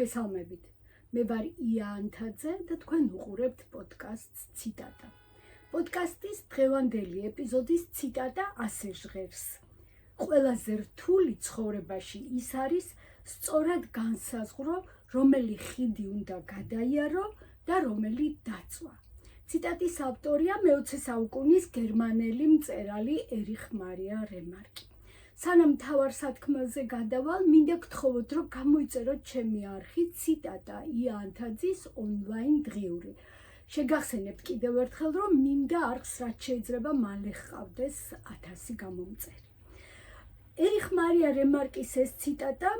მოგესალმებით. მე ვარ ია ანთაძე და თქვენ უყურებთ პოდკასტს ციტატა. პოდკასტის დღევანდელი ეპიზოდის ციტატა ასე ჟღერს. ყველაზე რთული ცხოვრებაში ის არის სწორად განსაზღვრო, რომელი ხიდი უნდა გადაიარო და რომელი დაწვა. ციტატის ავტორია მე-20 საუკუნის გერმანელი მწერალი ერიხ მარია რემარკი. სანამ მთავარ სათქმელზე გადავალ, მინდა გთხოვოთ, რომ გამოიწეროთ ჩემი არხი ციტატა ია ანთაძის ონლაინ დღიური. შეგახსენებთ კიდევ ერთხელ, რომ მინდა არხს რაც შეიძლება მალე ჰყავდეს 1000 გამომწერი. ერიხ მარია რემარკის ეს ციტატა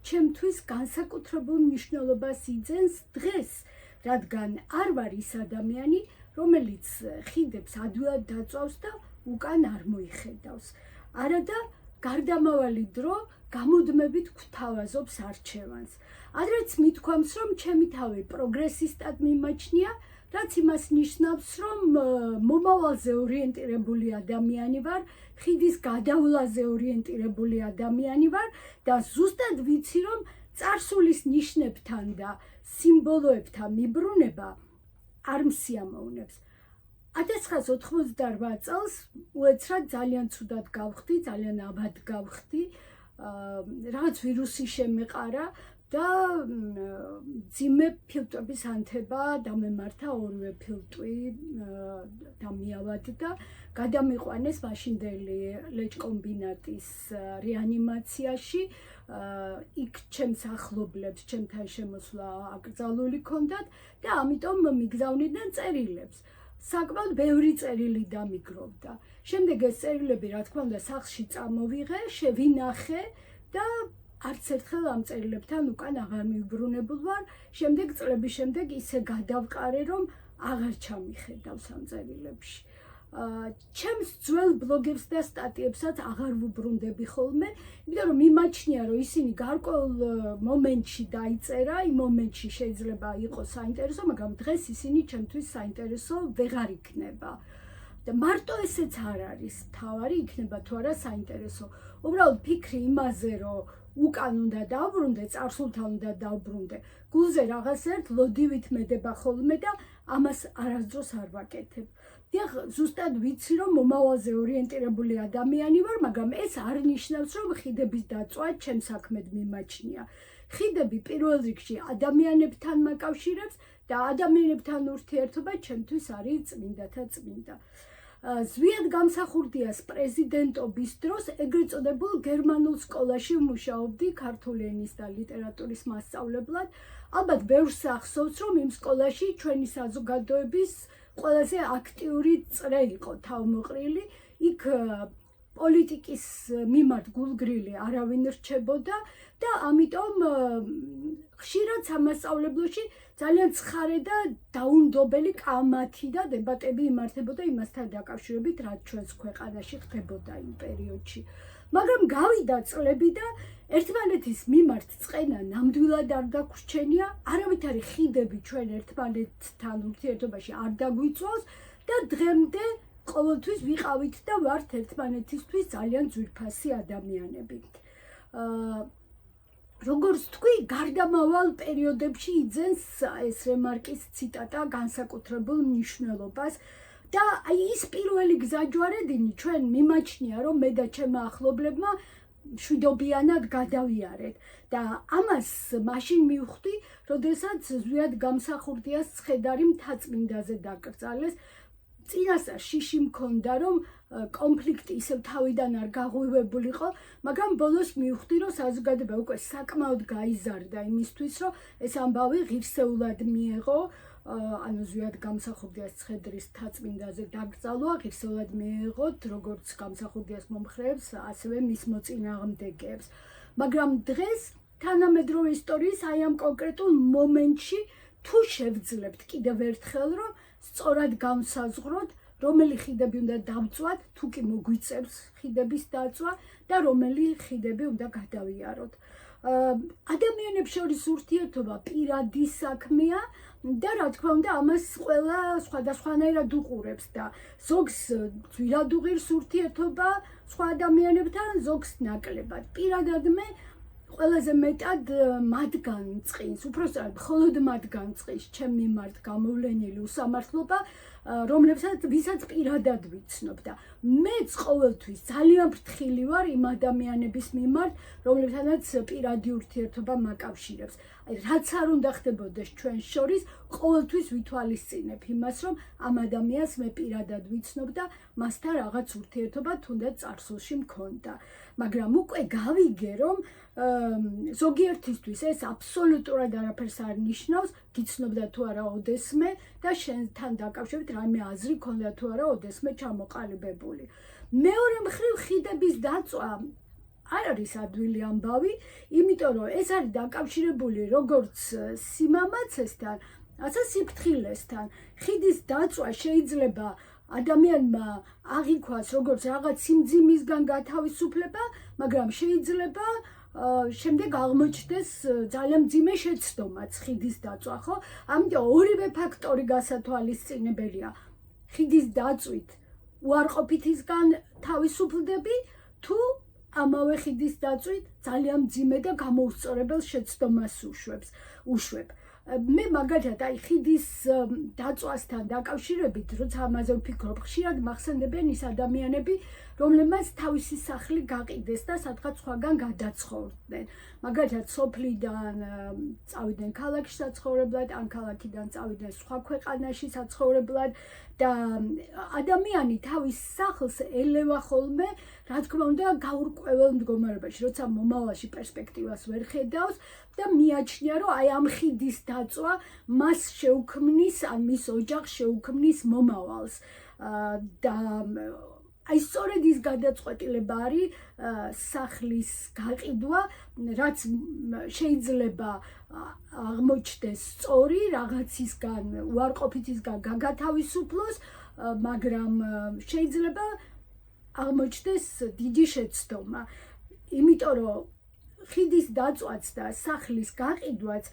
ჩემთვის განსაკუთრებულ მნიშვნელობას იძენს დღეს, რადგან არ ვარ ის ადამიანი, რომელიც ხიდებს ადვილად დაწვავს და უკან არ მოიხედავს. არადა გარდამავალი დრო გამუდმებით გვთავაზობს არჩევანს. ადრეც მithქვამს, რომ ჩემი თავი პროგრესისტად მიმაჩნია, რაც იმას ნიშნავს, რომ მომავალზე ორიენტირებული ადამიანი ვარ, ხიდის გადავლაზე ორიენტირებული ადამიანი ვარ და ზუსტად ვიცი, რომ წარსულის ნიშნებთან და სიმბოლოებთან მიბრუნება არ მსიამოვნებს. 1988 წელს უეცრად ძალიან ცუდად გავხდი, ძალიან აბად გავხდი, რაღაც ვირუსი შემეყარა და ძიმე ფილტვების ანთება დამემართა, ორივე ფილტვი დამიავადდა, გადამიყვანეს მაშინდელი ლეჭკომბინატის რეანიმაციაში. იქ ჩემს ახლობლებს ჩემთან შემოსვლა აკრძალული ჰქონდათ და ამიტომ მიგზავნიდნენ წერილებს. საკმაოდ ბევრი წერილი დამიგროვდა. შემდეგ ეს წერილები, რა თქმა უნდა, სახლში წამოვიღე, შევინახე და არც ერთხელ ამ წერილებთან უკან აღარ მივბრუნებულ ვარ. შემდეგ წლების შემდეგ ისე გადავყარე, რომ აღარ ჩამიხედავს ამ წერილებში. ჩემს ძველ ბლოგებს და სტატიებსაც აღარ ვუბრუნდები ხოლმე, იმიტომ რომ მიმაჩნია, რომ ისინი გარკვეულ მომენტში დაიწერა, იმ მომენტში შეიძლება იყოს საინტერესო, მაგრამ დღეს ისინი ჩემთვის საინტერესო ვეღარ იქნება. და მარტო ესეც არ არის თავარი, იქნება თუ არა საინტერესო. უბრალოდ ფიქრი იმაზე, რომ უკან უნდა დავბრუნდე, წარსულთან უნდა დავბრუნდე. გულზე რაღაც ერთ ლოდივით მედება ხოლმე და ამას არასდროს არ ვაკეთებ. დიახ, ზუსტად ვიცი, რომ მომავალზე ორიენტირებული ადამიანი ვარ, მაგრამ ეს არ ნიშნავს, რომ ხიდების დაწვა ჩემს საქმედ მიმაჩნია. ხიდები პირველ რიგში ადამიანებთან მაკავშირებს და ადამიანებთან ურთიერთობა ჩემთვის არის წმინდათა წმინდა. ზვიად გამსახურდიას პრეზიდენტობის დროს ეგრეთ წოდებულ გერმანულ სკოლაში ვმუშაობდი ქართული ენის და ლიტერატურის მასწავლებლად. ალბათ ბევრს ახსოვს, რომ იმ სკოლაში ჩვენი საზოგადოების ყველაზე აქტიური წრე იყო თავმოყრილი. იქ პოლიტიკის მიმართ გულგრილი არავინ რჩებოდა და ამიტომ ხშირად სამასწავლებლოში ძალიან ცხარე და დაუნდობელი კამათი და დებატები იმართებოდა იმასთან დაკავშირებით, რაც ჩვენს ქვეყანაში ხდებოდა იმ პერიოდში. მაგრამ გავიდა წლები და ერთმანეთის მიმართ წყენა ნამდვილად არ დაგვრჩენია, არავითარი ხიდები ჩვენ ერთმანეთთან ურთიერთობაში არ დაგვიწვავს და დღემდე ყოველთვის ვიყავით და ვართ ერთმანეთისთვის ძალიან ძვირფასი ადამიანები. როგორც თქვი, გარდამავალ პერიოდებში იძენს ეს რემარკის ციტატა განსაკუთრებულ მნიშვნელობას და ის პირველი გზაჯვარედინი ჩვენ მიმაჩნია, რომ მე და ჩემმა ახლობლებმა მშვიდობიანად გადავიარეთ და ამას მაშინ მივხვდი, როდესაც ზვიად გამსახურდიას ცხედარი მთაწმინდაზე დაკრძალეს. წინასწარ შიში მქონდა, რომ კონფლიქტი ისევ თავიდან არ გაღვივებულიყო, მაგრამ ბოლოს მივხვდი, რომ საზოგადოება უკვე საკმაოდ გაიზარდა იმისთვის, რომ ეს ამბავი ღირსეულად მიეღო, ანუ ზვიად გამსახურდიას ცხედრის მთაწმინდაზე დაკრძალვა ღირსეულად მიეღოთ როგორც გამსახურდიას მომხრეებს, ასევე მის მოწინააღმდეგეებს. მაგრამ დღეს თანამედროვე ისტორიის აი ამ კონკრეტულ მომენტში თუ შევძლებთ კიდევ ერთხელ, რომ სწორად განსაზღვროთ, რომელი ხიდები უნდა დავწვათ, თუ კი მოგვიწევს ხიდების დაწვა და რომელი ხიდები უნდა გადავიაროთ. ადამიანებს შორის ურთიერთობა პირადი საქმეა და რა თქმა უნდა ამას ყველა სხვადასხვანაირად უყურებს და ზოგს ძვირად უღირს ურთიერთობა სხვა ადამიანებთან, ზოგს ნაკლებად. პირადად მე ყველაზე მეტად მათგან წყინს, უпростоრად მხოლოდ მათგან წყინს ჩემ მიმართ გამოვლენილი უსამართლობა, ვისაც პირადად ვიცნობ და მეც ყოველთვის ძალიან ფრთხილი ვარ იმ ადამიანების მიმართ, რომლებთანაც პირადი ურთიერთობა მაკავშირებს. რაც არ უნდა ხდებოდეს ჩვენ შორის, ყოველთვის ვითვალისწინებ იმას, რომ ამ ადამიანს მე პირადად ვიცნობ და მასთან რაღაც ურთიერთობა თუნდაც წარსულში მქონდა. მაგრამ უკვე გავიგე, რომ ზოგიერთისთვის ეს აბსოლუტურად არაფერს არ ნიშნავს, გიცნობდა თუ არა ოდესმე და შენთან დაკავშირებით რაიმე აზრი ქონდა თუ არა ოდესმე ჩამოყალიბებული. მეორე მხრივ ხიდების დაწვა არ არის ადვილი ამბავი, იმიტომ რომ ეს არის დაკავშირებული როგორც სიმამაცესთან, ასე სიფრთხილესთან. ხიდის დაწვა შეიძლება ადამიანმა აღიქვას როგორც რაღაც სიმძიმისგან გათავისუფლება, მაგრამ შეიძლება შემდეგ აღმოჩნდეს ძალიან მძიმე შეცდომაც ხიდის დაწვა, ხო? ამიტომ ორივე ფაქტორი გასათვალისწინებელია. ხიდის დაწვით უარყოფითისგან თავისუფლდები თუ ამავე ხიდის დაწვით ძალიან მძიმე და გამოუსწორებელ შეცდომას უშვებ. მე მაგალითად აი ხიდის დაწვასთან დაკავშირებით, როცა ამაზე ვფიქრობ, ხშირად მახსენდებიან ის ადამიანები, რომლებმაც თავისი სახლი გაყიდეს და სადღაც სხვაგან გადაცხოვრდნენ. მაგალითად, სოფლიდან წავიდნენ ქალაქში საცხოვრებლად, ან ქალაქიდან წავიდნენ სხვა ქვეყანაში საცხოვრებლად და ადამიანი თავის სახლს ელევა ხოლმე, რა თქმა უნდა, გაურკვეველ მდგომარეობაში, როცა მომავალში პერსპექტივას ვერ ხედავს და მიაჩნია, რომ აი ამ ხიდის დაწვა მას შეუქმნის, ან მის ოჯახს შეუქმნის მომავალს და აი სწორედ ის გადაწყვეტილება არის სახლის გაყიდვა, რაც შეიძლება აღმოჩნდეს სწორი რაღაცისგან, უარყოფითისგან გაგათავისუფლოს, მაგრამ შეიძლება აღმოჩნდეს დიდი შეცდომა. იმიტომ რომ ხიდის დაწვაც და სახლის გაყიდვაც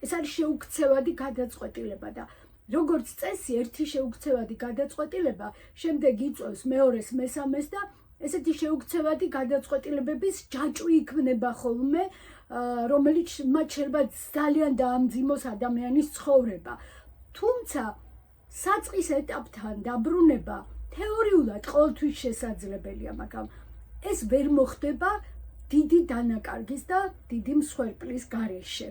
ეს არის შეუქცევადი გადაწყვეტილება და როგორც წესი, ერთი შეუქცევადი გადაწყვეტილება შემდეგ იწვევს მეორეს, მესამეს და ესეთი შეუქცევადი გადაწყვეტილებების ჯაჭვი იქმნება ხოლმე, რომელიც მათ შეიძლება ძალიან დაამძიმოს ადამიანის ცხოვრება. თუმცა საწყის ეტაპთან დაბრუნება თეორიულად ყოველთვის შესაძლებელია, მაგრამ ეს ვერ მოხდება დიდი დანაკარგის და დიდი მსხვერპლის გარეშე.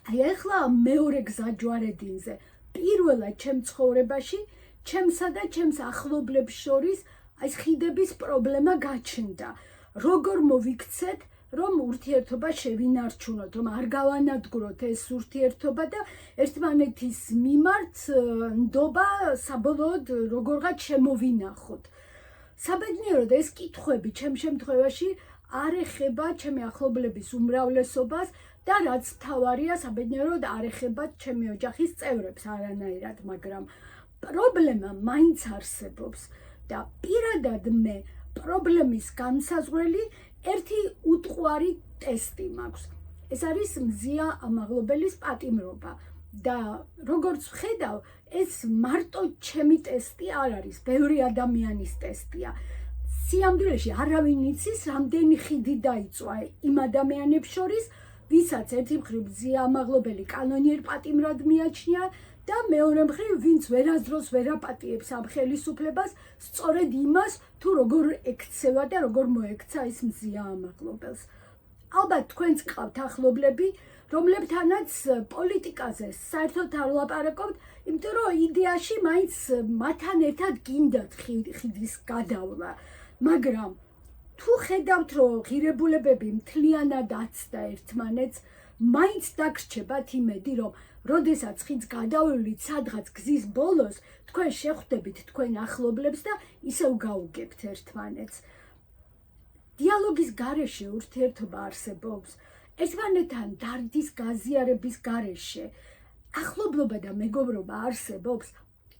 აი ახლა მეორე გზაჯვარედინზე, პირველად ჩემ ცხოვრებაში, ჩემსა და ჩემს ახლობლებს შორის აი ხიდების პრობლემა გაჩნდა. როგორ მოვიქცეთ, რომ ურთიერთობა შევინარჩუნოთ, რომ არ გავანადგუროთ ეს ურთიერთობა და ერთმანეთის მიმართ ნდობა საბოლოოდ როგორღაც შემოვინახოთ. საბედნიეროდ ეს კითხვები ჩემ შემთხვევაში არ ეხება ჩემი ახლობლების უმრავლესობას და რაც მთავარია, საბედნიეროდ არ ეხება ჩემი ოჯახის წევრებს არანაირად, მაგრამ პრობლემა მაინც არსებობს და პირადად მე პრობლემის განსაზღვრელი ერთი უტყუარი ტესტი მაქვს. ეს არის მზია ამაღლობელის პატიმრობა და როგორც ვხედავ, ეს მარტო ჩემი ტესტი არ არის, ბევრი ადამიანის ტესტია. სიამდვილეში არავინ იცის, რამდენი ხიდი დაიწვა იმ ადამიანებს შორის, ვისაც ერთი მხრივ მზია ამაღლობელი კანონიერ პატიმრად მიაჩნია და მეორე მხრივ ვინც ვერასდროს ვერ აპატიებს ამ ხელისუფლებას, სწორედ იმას, თუ როგორ ექცევა და როგორ მოექცა ის მზია ამაღლობელს. ალბათ თქვენც გყავთ ახლობლები, რომლებთანაც პოლიტიკაზე საერთოდ არ ვლაპარაკობთ, იმიტომ რომ იდეაში მაინც მათთან ერთად გინდათ ხიდის გადავლა, მაგრამ თუ ხედავთ, რომ ღირებულებები მთლიანად აცდა ერთმანეთს, მაინც დაგრჩებათ იმედი, რომ როდესაც ხიდს გადავლით სადღაც გზის ბოლოს, თქვენ შეხვდებით თქვენ ახლობლებს და ისევ გაუგებთ ერთმანეთს. დიალოგის გარეშე ურთიერთობა არსებობს, ერთმანეთთან დარდის გაზიარების გარეშე ახლობლობა და მეგობრობა არსებობს.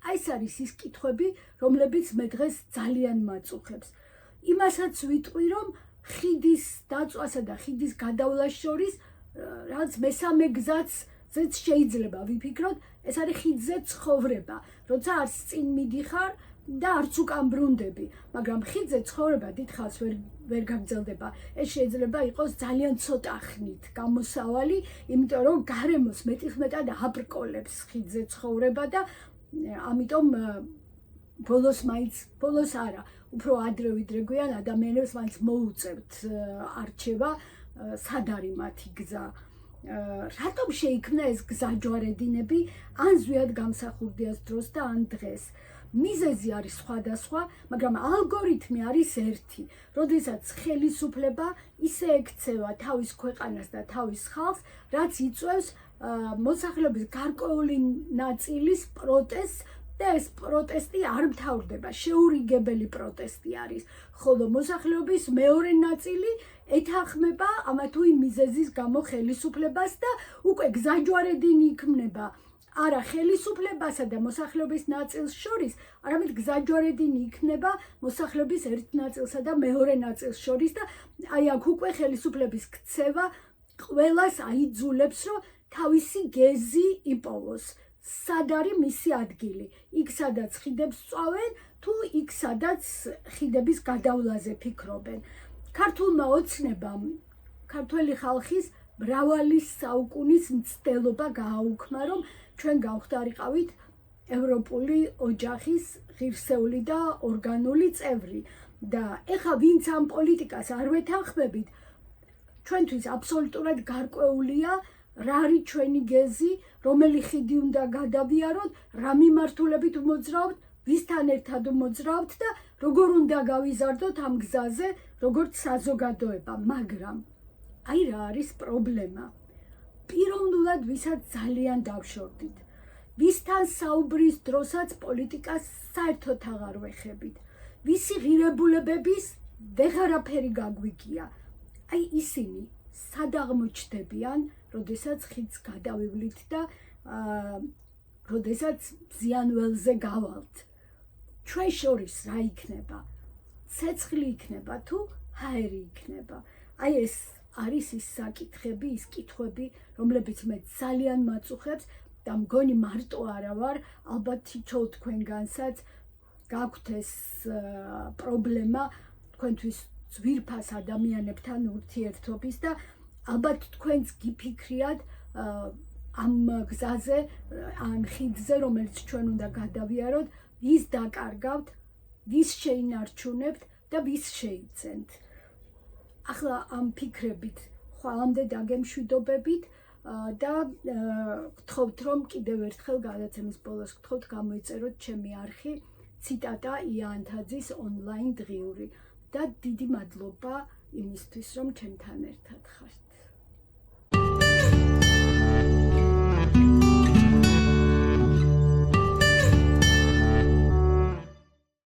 აი ეს არის ის კითხვები, რომლებიც მე დღეს ძალიან მაწუხებს. იმასაც ვიტყვი, რომ ხიდის დაწვასა და ხიდის გადავლას შორის რაც მესამე გზაც შეიძლება ვიფიქროთ, ეს არის ხიდზე ცხოვრება. როცა არც წინ მიდიხარ, და არც უკან ბრუნდები, მაგრამ ხიდზე ცხოვრება დიდხანს ვერ გაგრძელდება. ეს შეიძლება იყოს ძალიან ცოტა ხნით გამოსავალი, იმიტომ რომ გარემოს მეტად აბრკოლებს ხიდზე ცხოვრება და ამიტომ ბოლოს არა, უფრო ადრე ვიდრე გვიან ადამიანებს მაინც მოუწევთ არჩევა, სად არის მათი გზა. რატომ შეიქმნა ეს გზაჯვარედინები, ან ზვიად გამსახურდიას დროს და ან დღეს? მიზეზი არის სხვადასხვა, მაგრამ ალგორითმი არის ერთი. როდესაც ხელისუფლება ისე ექცევა თავის ქვეყანას და თავის ხალხს, რაც იწვევს მოსახლეობის გარკვეული ნაწილის პროტესტს და ეს პროტესტი არ მთავრდება, შეურიგებელი პროტესტი არის, ხოლო მოსახლეობის მეორე ნაწილი ეთანხმება ამა თუ იმ მიზეზის გამო ხელისუფლებას და უკვე გზაჯვარედინი იქმნება არა ხელისუფლებასა და მოსახლეობის ნაწილს შორის, არამედ გზაჯვარედინი იქნება მოსახლეობის ერთ ნაწილსა და მეორე ნაწილს შორის და აი აქ უკვე ხელისუფლების ქცევა ყველას აიძულებს, რომ თავისი გეზი იპოვოს. სად არის მისი ადგილი? იქ სადაც ხიდებს სწავენ, თუ იქ სადაც ხიდების გადავლაზე ფიქრობენ. ქართულმა ოცნებამ ქართველი ხალხის მრავალი საუკუნის მცდელობა გააუქმა, რომ ჩვენ გავხდარიყავით ევროპული ოჯახის ღირსეული და ორგანული წევრი და ეხლა ვინც ამ პოლიტიკას არ ვეთანხმებით, ჩვენთვის აბსოლუტურად გარკვეულია რა არის ჩვენი გეზი, რომელი ხიდი უნდა გადავიაროთ, რა მიმართულებით მოძრაობთ, ვისთან ერთად მოძრაობთ და როგორ უნდა გავიზარდოთ ამ გზაზე, როგორც საზოგადოება, მაგრამ აი რა არის პრობლემა. პიროვნულად ვისაც ძალიან დავშორდით, ვისთან საუბრის დროსაც პოლიტიკას საერთოდ აღარ ვეხებით, ვისი ღირებულებების ვეღარაფერი გაგვიგია. აი ისინი სად აღმოჩნდებიან, როდესაც ხიდს გადავივლით და როდესაც ზიანველზე გავალთ. ჩვენ შორის რა იქნება? ცეცხლი იქნება თუ ჰაერი იქნება? აი ეს არის ის საკითხები, ის კითხვები, რომლებიც მე ძალიან მაწუხებს და მგონი მარტო არა ვარ, ალბათ თითოეულ თქვენგანსაც გაქვთ ეს პრობლემა თქვენთვის ძვირფას ადამიანებთან ურთიერთობის და ალბათ თქვენც გიფიქრიათ ამ გზაზე, ამ ხიდზე, რომელიც ჩვენ უნდა გადავიაროთ, ვის დაკარგავთ, ვის შეინარჩუნებთ და ვის შეიძენთ. ახლა ამ ფიქრებით ხვალამდე დაგემშვიდობებით და გთხოვთ, რომ კიდევ ერთხელ გადაცემის ბოლოს გთხოვთ გამოიწეროთ ჩემი არხი ციტატა იანთაძის ონლაინ დღიური და დიდი მადლობა იმისთვის, რომ ჩემთან ერთად ხართ.